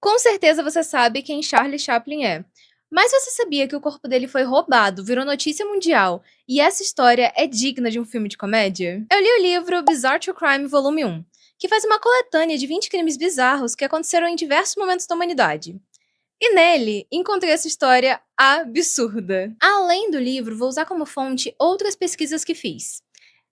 Com certeza você sabe quem Charlie Chaplin é. Mas você sabia que o corpo dele foi roubado, virou notícia mundial, e essa história é digna de um filme de comédia? Eu li o livro Bizarre True Crime Volume 1, que faz uma coletânea de 20 crimes bizarros que aconteceram em diversos momentos da humanidade. E nele, encontrei essa história absurda. Além do livro, vou usar como fonte outras pesquisas que fiz.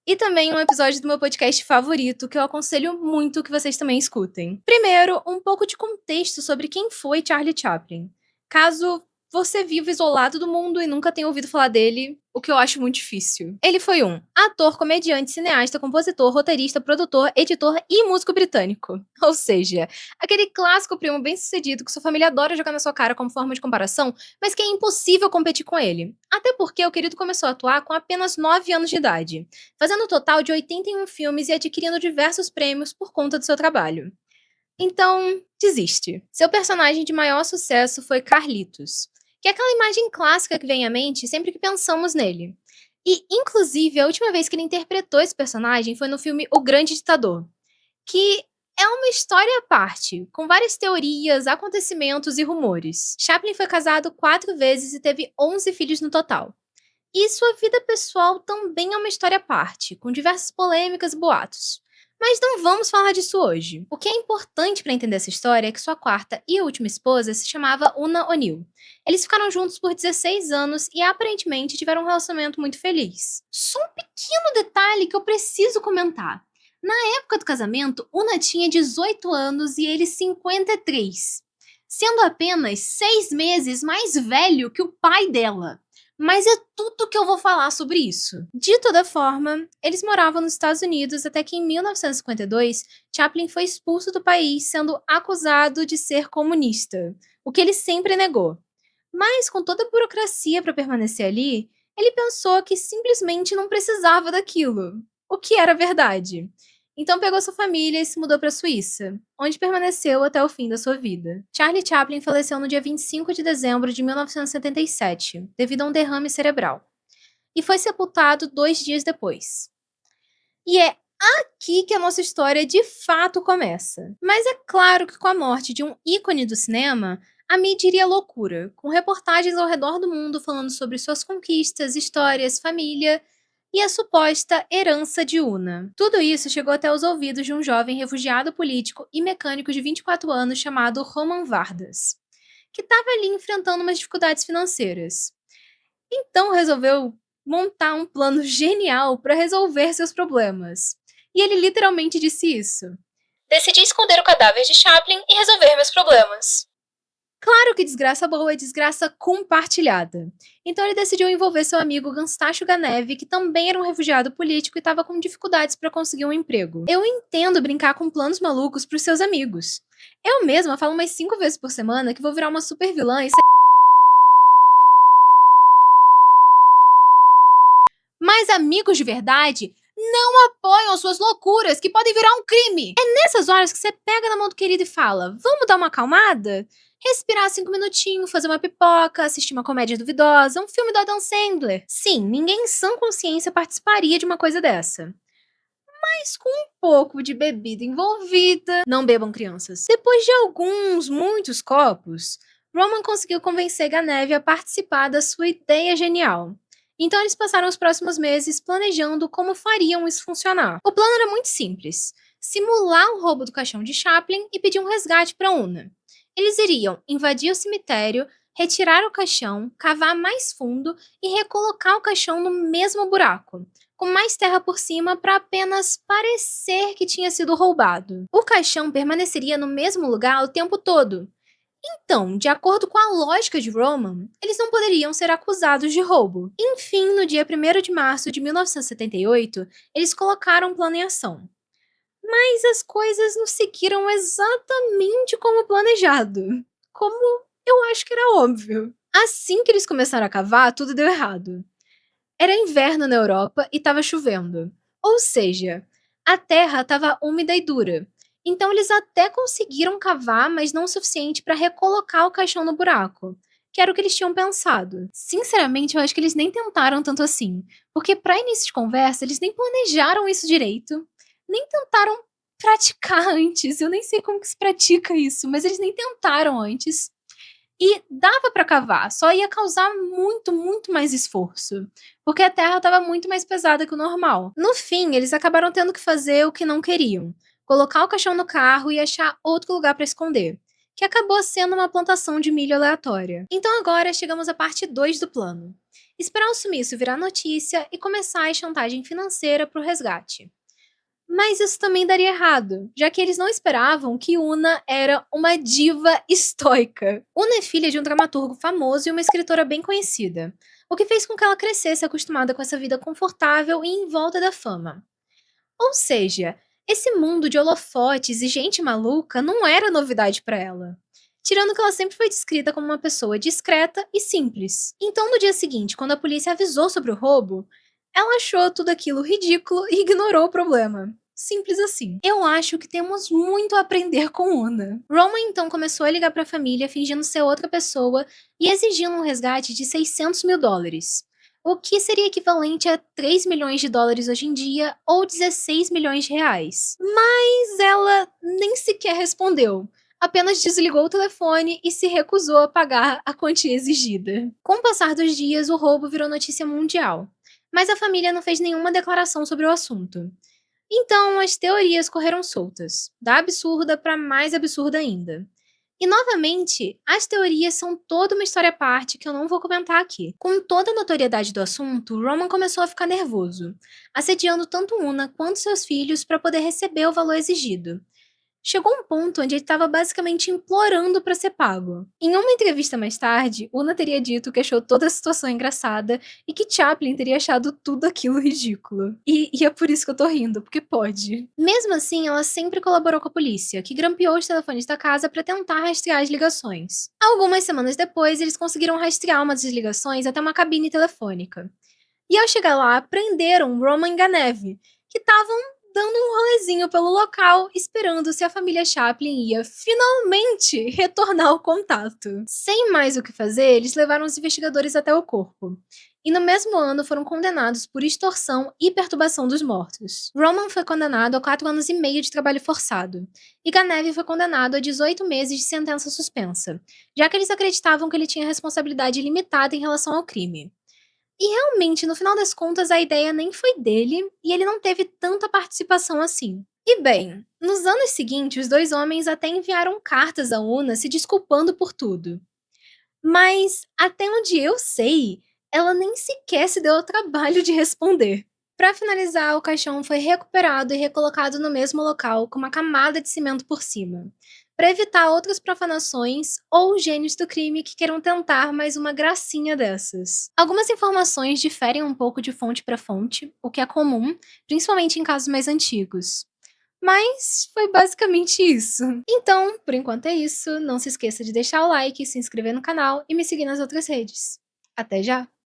E também um episódio do meu podcast favorito, que eu aconselho muito que vocês também escutem. Primeiro, um pouco de contexto sobre quem foi Charlie Chaplin. Caso você viva isolado do mundo e nunca tenha ouvido falar dele, o que eu acho muito difícil. Ele foi um ator, comediante, cineasta, compositor, roteirista, produtor, editor e músico britânico. Ou seja, aquele clássico primo bem-sucedido que sua família adora jogar na sua cara como forma de comparação, mas que é impossível competir com ele. Até porque o querido começou a atuar com apenas 9 anos de idade, fazendo um total de 81 filmes e adquirindo diversos prêmios por conta do seu trabalho. Então, desiste. Seu personagem de maior sucesso foi Carlitos, que é aquela imagem clássica que vem à mente sempre que pensamos nele. E, inclusive, a última vez que ele interpretou esse personagem foi no filme O Grande Ditador, que é uma história à parte, com várias teorias, acontecimentos e rumores. Chaplin foi casado 4 vezes e teve 11 filhos no total. E sua vida pessoal também é uma história à parte, com diversas polêmicas e boatos. Mas não vamos falar disso hoje. O que é importante para entender essa história é que sua quarta e última esposa se chamava Una O'Neill. Eles ficaram juntos por 16 anos e aparentemente tiveram um relacionamento muito feliz. Só um pequeno detalhe que eu preciso comentar. Na época do casamento, Una tinha 18 anos e ele 53, sendo apenas 6 meses mais velho que o pai dela. Mas é tudo que eu vou falar sobre isso. De toda forma, eles moravam nos Estados Unidos até que em 1952, Chaplin foi expulso do país sendo acusado de ser comunista, o que ele sempre negou. Mas com toda a burocracia para permanecer ali, ele pensou que simplesmente não precisava daquilo, o que era verdade. Então pegou sua família e se mudou para a Suíça, onde permaneceu até o fim da sua vida. Charlie Chaplin faleceu no dia 25 de dezembro de 1977, devido a um derrame cerebral, e foi sepultado 2 dias depois. E é aqui que a nossa história de fato começa. Mas é claro que com a morte de um ícone do cinema, a mídia iria à loucura, com reportagens ao redor do mundo falando sobre suas conquistas, histórias, família e a suposta herança de Una. Tudo isso chegou até os ouvidos de um jovem refugiado político e mecânico de 24 anos chamado Roman Vardas, que estava ali enfrentando umas dificuldades financeiras. Então resolveu montar um plano genial para resolver seus problemas. E ele literalmente disse isso: "Decidi esconder o cadáver de Chaplin e resolver meus problemas." Claro que desgraça boa é desgraça compartilhada. Então ele decidiu envolver seu amigo Ganstacho Ganev, que também era um refugiado político e estava com dificuldades para conseguir um emprego. Eu entendo brincar com planos malucos pros seus amigos. Eu mesma falo umas 5 vezes por semana que vou virar uma super vilã e mas amigos de verdade não apoiam suas loucuras, que podem virar um crime. É nessas horas que você pega na mão do querido e fala: vamos dar uma acalmada? Respirar 5 minutinhos, fazer uma pipoca, assistir uma comédia duvidosa, um filme do Adam Sandler. Sim, ninguém em sã consciência participaria de uma coisa dessa. Mas com um pouco de bebida envolvida, não bebam, crianças. Depois de muitos copos, Roman conseguiu convencer Ganev a participar da sua ideia genial. Então eles passaram os próximos meses planejando como fariam isso funcionar. O plano era muito simples: simular o roubo do caixão de Chaplin e pedir um resgate para Una. Eles iriam invadir o cemitério, retirar o caixão, cavar mais fundo e recolocar o caixão no mesmo buraco, com mais terra por cima para apenas parecer que tinha sido roubado. O caixão permaneceria no mesmo lugar o tempo todo. Então, de acordo com a lógica de Roman, eles não poderiam ser acusados de roubo. Enfim, no dia 1º de março de 1978, eles colocaram o plano em ação. Mas as coisas não seguiram exatamente como planejado. Como eu acho que era óbvio. Assim que eles começaram a cavar, tudo deu errado. Era inverno na Europa e estava chovendo. Ou seja, a terra estava úmida e dura. Então eles até conseguiram cavar, mas não o suficiente para recolocar o caixão no buraco, que era o que eles tinham pensado. Sinceramente, eu acho que eles nem tentaram tanto assim, porque para início de conversa, eles nem planejaram isso direito, nem tentaram praticar antes. Eu nem sei como que se pratica isso, mas eles nem tentaram antes. E dava pra cavar, só ia causar muito, muito mais esforço, porque a terra estava muito mais pesada que o normal. No fim, eles acabaram tendo que fazer o que não queriam: colocar o caixão no carro e achar outro lugar para esconder, que acabou sendo uma plantação de milho aleatória. Então agora chegamos à parte 2 do plano: esperar o sumiço virar notícia e começar a chantagem financeira para o resgate. Mas isso também daria errado, já que eles não esperavam que Una era uma diva estoica. Una é filha de um dramaturgo famoso e uma escritora bem conhecida, o que fez com que ela crescesse acostumada com essa vida confortável e em volta da fama. Ou seja, esse mundo de holofotes e gente maluca não era novidade para ela. Tirando que ela sempre foi descrita como uma pessoa discreta e simples. Então, no dia seguinte, quando a polícia avisou sobre o roubo, ela achou tudo aquilo ridículo e ignorou o problema. Simples assim. Eu acho que temos muito a aprender com Una. Roman então começou a ligar para a família fingindo ser outra pessoa e exigindo um resgate de US$ 600 mil, o que seria equivalente a 3 milhões de dólares hoje em dia ou 16 milhões de reais. Mas ela nem sequer respondeu. Apenas desligou o telefone e se recusou a pagar a quantia exigida. Com o passar dos dias, o roubo virou notícia mundial, mas a família não fez nenhuma declaração sobre o assunto. Então, as teorias correram soltas, da absurda para mais absurda ainda. E novamente, as teorias são toda uma história à parte que eu não vou comentar aqui. Com toda a notoriedade do assunto, Roman começou a ficar nervoso, assediando tanto Una quanto seus filhos para poder receber o valor exigido. Chegou um ponto onde ele estava basicamente implorando para ser pago. Em uma entrevista mais tarde, Una teria dito que achou toda a situação engraçada e que Chaplin teria achado tudo aquilo ridículo. E é por isso que eu tô rindo, porque pode. Mesmo assim, ela sempre colaborou com a polícia, que grampeou os telefones da casa para tentar rastrear as ligações. Algumas semanas depois, eles conseguiram rastrear uma das ligações até uma cabine telefônica. E ao chegar lá, prenderam Roman e Ganev, que estavam dando um rolezinho pelo local, esperando se a família Chaplin ia finalmente retornar ao contato. Sem mais o que fazer, eles levaram os investigadores até o corpo. E no mesmo ano foram condenados por extorsão e perturbação dos mortos. Roman foi condenado a 4 anos e meio de trabalho forçado, e Ganev foi condenado a 18 meses de sentença suspensa, já que eles acreditavam que ele tinha responsabilidade limitada em relação ao crime. E realmente, no final das contas, a ideia nem foi dele e ele não teve tanta participação assim. E bem, nos anos seguintes, os dois homens até enviaram cartas a Una se desculpando por tudo. Mas, até onde eu sei, ela nem sequer se deu ao trabalho de responder. Para finalizar, o caixão foi recuperado e recolocado no mesmo local com uma camada de cimento por cima, para evitar outras profanações ou gênios do crime que queiram tentar mais uma gracinha dessas. Algumas informações diferem um pouco de fonte para fonte, o que é comum, principalmente em casos mais antigos. Mas foi basicamente isso. Então, por enquanto é isso. Não se esqueça de deixar o like, se inscrever no canal e me seguir nas outras redes. Até já!